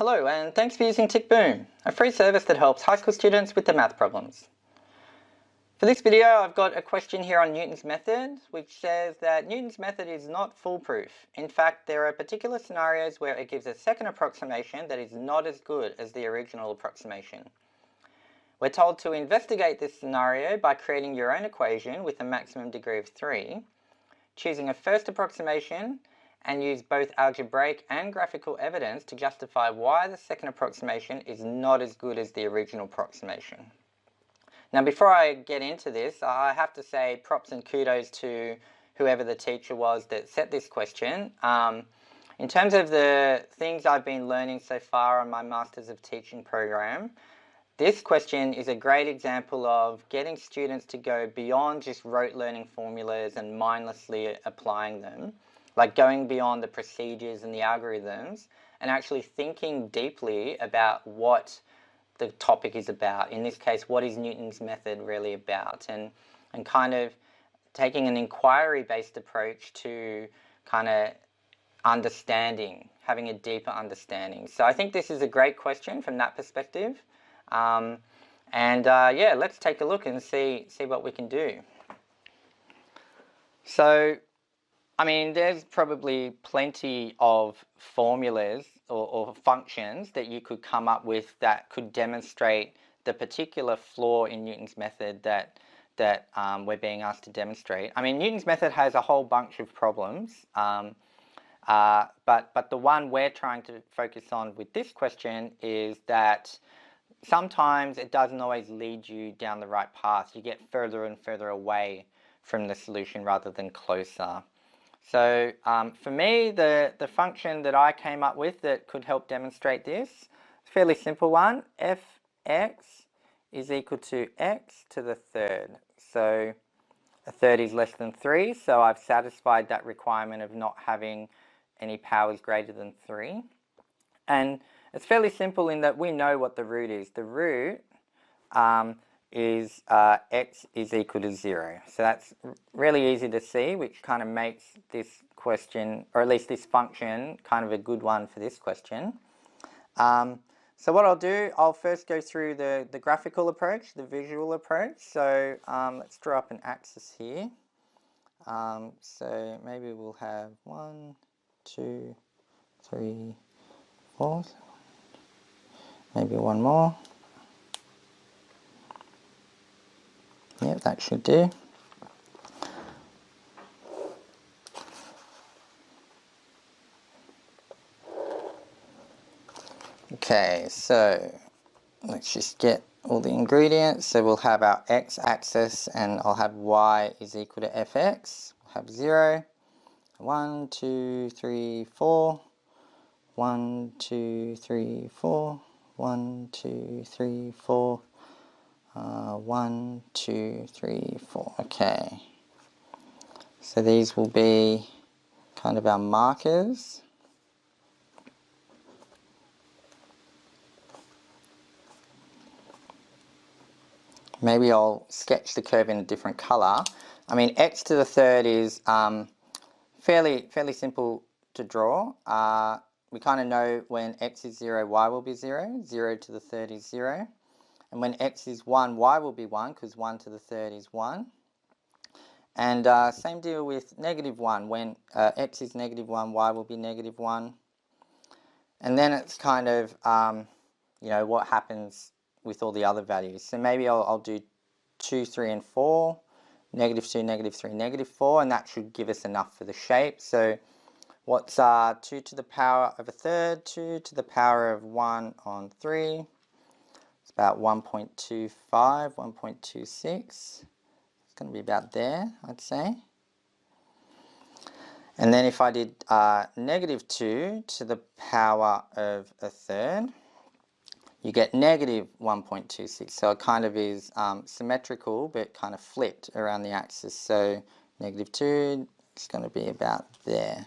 Hello, and thanks for using TickBoom, a free service that helps high school students with their math problems. For this video, I've got a question here on Newton's method, which says that Newton's method is not foolproof. In fact, there are particular scenarios where it gives a second approximation that is not as good as the original approximation. We're told to investigate this scenario by creating your own equation with a maximum degree of 3, choosing a first approximation, and use both algebraic and graphical evidence to justify why the second approximation is not as good as the original approximation. Now, before I get into this, I have to say props and kudos to whoever the teacher was that set this question. In terms of the things I've been learning so far on my Masters of Teaching program, this question is a great example of getting students to go beyond just rote learning formulas and mindlessly applying them, like going beyond the procedures and the algorithms and actually thinking deeply about what the topic is about. In this case, what is Newton's method really about? And kind of taking an inquiry-based approach to kind of understanding, having a deeper understanding. So I think this is a great question from that perspective. Yeah, let's take a look and see what we can do. So, I mean, there's probably plenty of formulas or functions that you could come up with that could demonstrate the particular flaw in Newton's method that we're being asked to demonstrate. I mean, Newton's method has a whole bunch of problems, but the one we're trying to focus on with this question is that sometimes it doesn't always lead you down the right path. You get further and further away from the solution rather than closer. So for me, the function that I came up with that could help demonstrate this is a fairly simple one. Fx is equal to x to the third. So a third is less than 3, so I've satisfied that requirement of not having any powers greater than 3. And it's fairly simple in that we know what the root is. The root is x is equal to 0. So that's really easy to see, which kind of makes this question, or at least this function, kind of a good one for this question. So what I'll do, I'll first go through the graphical approach, the visual approach. So let's draw up an axis here. So maybe we'll have 1, 2, 3, 4. Maybe one more. Yep, that should do. Okay, so let's just get all the ingredients. So we'll have our x-axis and I'll have y is equal to fx. We'll have 0, 1, 2, 3, 4, 1, 2, 3, 4, 1, 2, 3, 4, 1, 2, 3, 4. Okay, so these will be kind of our markers. Maybe I'll sketch the curve in a different color. I mean, x to the third is fairly simple to draw. We kind of know when x is 0, y will be 0. 0 to the third is 0. And when x is 1, y will be 1, because 1 to the third is 1. And same deal with -1. When x is -1, y will be -1. And then it's kind of, you know, what happens with all the other values. So maybe I'll do 2, 3, and 4, -2, -3, -4, and that should give us enough for the shape. So what's 2 to the power of a third? 2 to the power of 1 on 3. It's about 1.25, 1.26. It's going to be about there, I'd say. And then if I did -2 to the power of a third, you get -1.26. So it kind of is symmetrical, but kind of flipped around the axis. So -2 is going to be about there.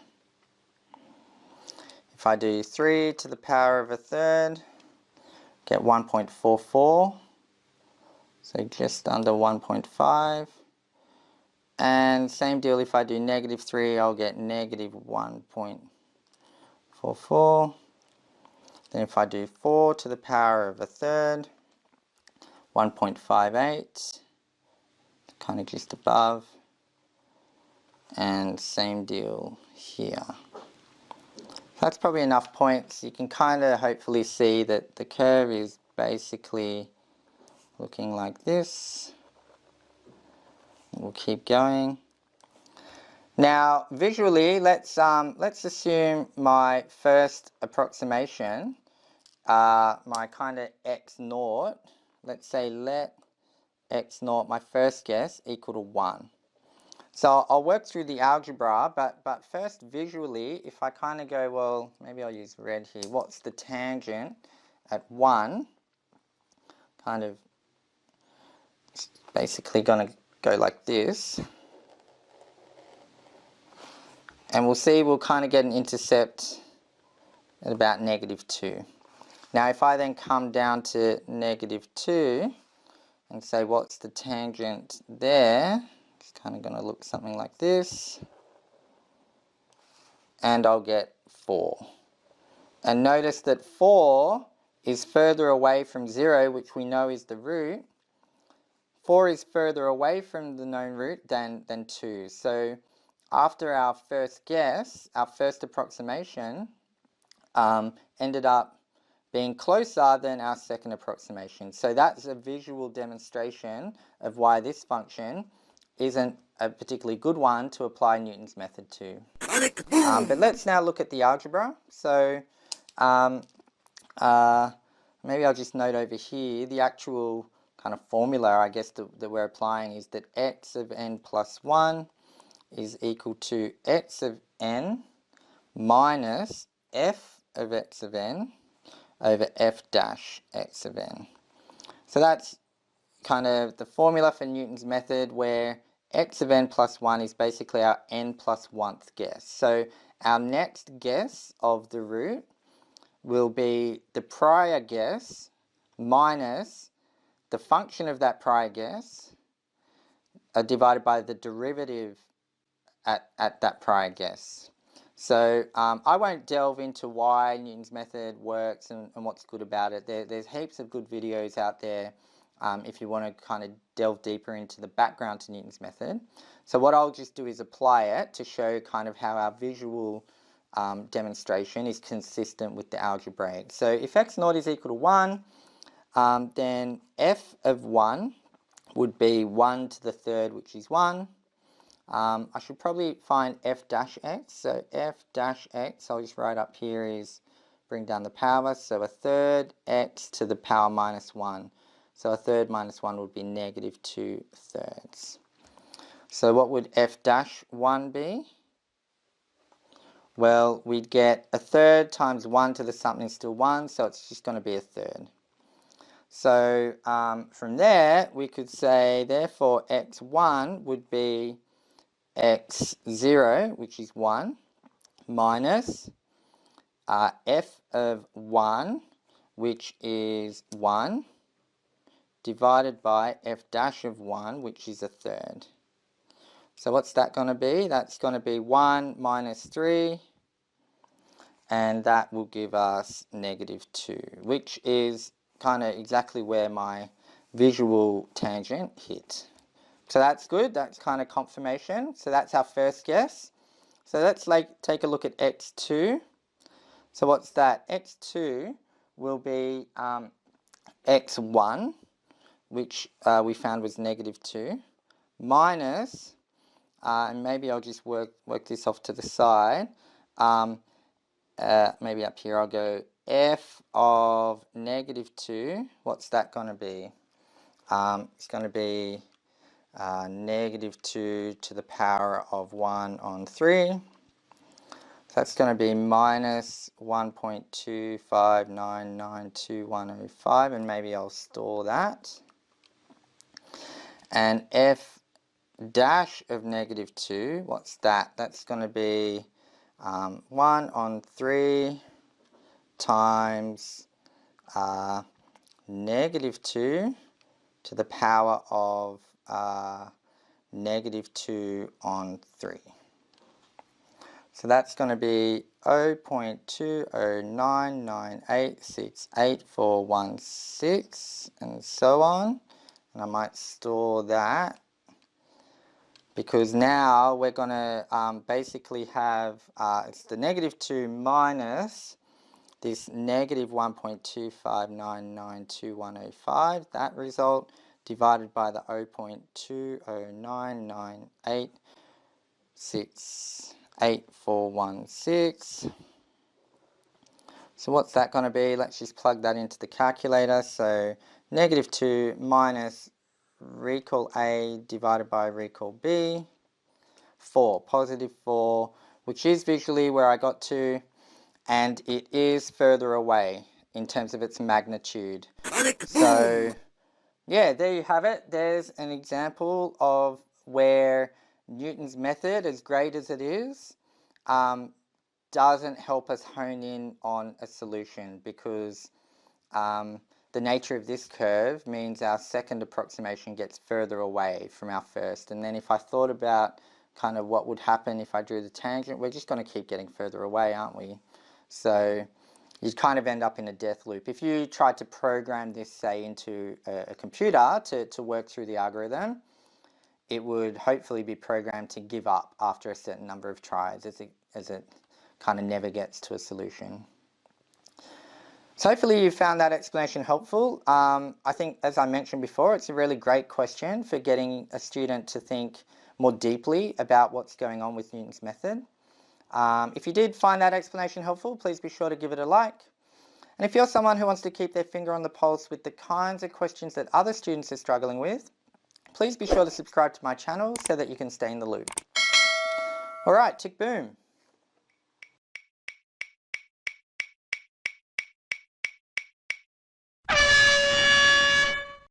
If I do 3 to the power of a third, get 1.44, so just under 1.5. And same deal, if I do -3, I'll get -1.44. Then if I do 4 to the power of a third, 1.58, kind of just above, and same deal here. That's probably enough points. You can kind of hopefully see that the curve is basically looking like this. We'll keep going. Now visually, let's assume my first approximation, my kind of x naught. Let's say let x naught, my first guess, equal to 1. So I'll work through the algebra, but first visually, if I kind of go, well, maybe I'll use red here. What's the tangent at 1? Kind of, it's basically going to go like this. And we'll see, we'll kind of get an intercept at about -2. Now if I then come down to -2 and say what's the tangent there, it's kind of going to look something like this. And I'll get 4. And notice that 4 is further away from 0, which we know is the root. 4 is further away from the known root than 2. So after our first guess, our first approximation ended up being closer than our second approximation. So that's a visual demonstration of why this function isn't a particularly good one to apply Newton's method to. But let's now look at the algebra. So maybe I'll just note over here the actual kind of formula, I guess, that we're applying is that x of n plus 1 is equal to x of n minus f of x of n over f dash x of n. So that's kind of the formula for Newton's method, where x of n plus 1 is basically our n plus 1th guess. So our next guess of the root will be the prior guess minus the function of that prior guess divided by the derivative at that prior guess. So I won't delve into why Newton's method works and what's good about it. There's heaps of good videos out there if you want to kind of delve deeper into the background to Newton's method. So what I'll just do is apply it to show kind of how our visual demonstration is consistent with the algebraic. So if x naught is equal to 1, then f of 1 would be 1 to the third, which is 1. I should probably find f dash x. So f dash x, I'll just write up here, is bring down the power. So a third x to the power minus 1. So a third minus 1 would be -2 thirds. So what would f dash 1 be? Well, we'd get a third times 1 to the something is still 1, so it's just going to be a third. So from there, we could say, therefore, x1 would be x0, which is 1, minus f of 1, which is 1, divided by f dash of 1, which is a third. So what's that going to be? That's going to be 1 minus 3, and that will give us -2, which is kind of exactly where my visual tangent hit. So that's good, that's kind of confirmation. So that's our first guess. So let's take a look at x2. So what's that? x2 will be x1, which we found was -2, minus, and maybe I'll just work this off to the side. Maybe up here I'll go f of -2. What's that going to be? It's going to be -2 to the power of 1 on 3. So that's going to be minus 1.25992,105, and maybe I'll store that. And f dash of -2, what's that? That's going to be 1 on 3 times -2 to the power of -2 on 3. So that's going to be 0.20998688416 and so on. And I might store that because now we're going to basically have, it's the -2 minus this negative 1.25992105, that result, divided by the 0.20998688416. So what's that going to be? Let's just plug that into the calculator. So -2 minus recall A divided by recall B, 4, +4, which is visually where I got to, and it is further away in terms of its magnitude. So yeah, there you have it. There's an example of where Newton's method, as great as it is, doesn't help us hone in on a solution because the nature of this curve means our second approximation gets further away from our first. And then if I thought about kind of what would happen if I drew the tangent, we're just going to keep getting further away, aren't we? So you kind of end up in a death loop. If you tried to program this, say, into a computer to work through the algorithm, it would hopefully be programmed to give up after a certain number of tries as it kind of never gets to a solution. So hopefully you found that explanation helpful. I think, as I mentioned before, it's a really great question for getting a student to think more deeply about what's going on with Newton's method. If you did find that explanation helpful, please be sure to give it a like. And if you're someone who wants to keep their finger on the pulse with the kinds of questions that other students are struggling with, please be sure to subscribe to my channel so that you can stay in the loop. Alright, tick boom.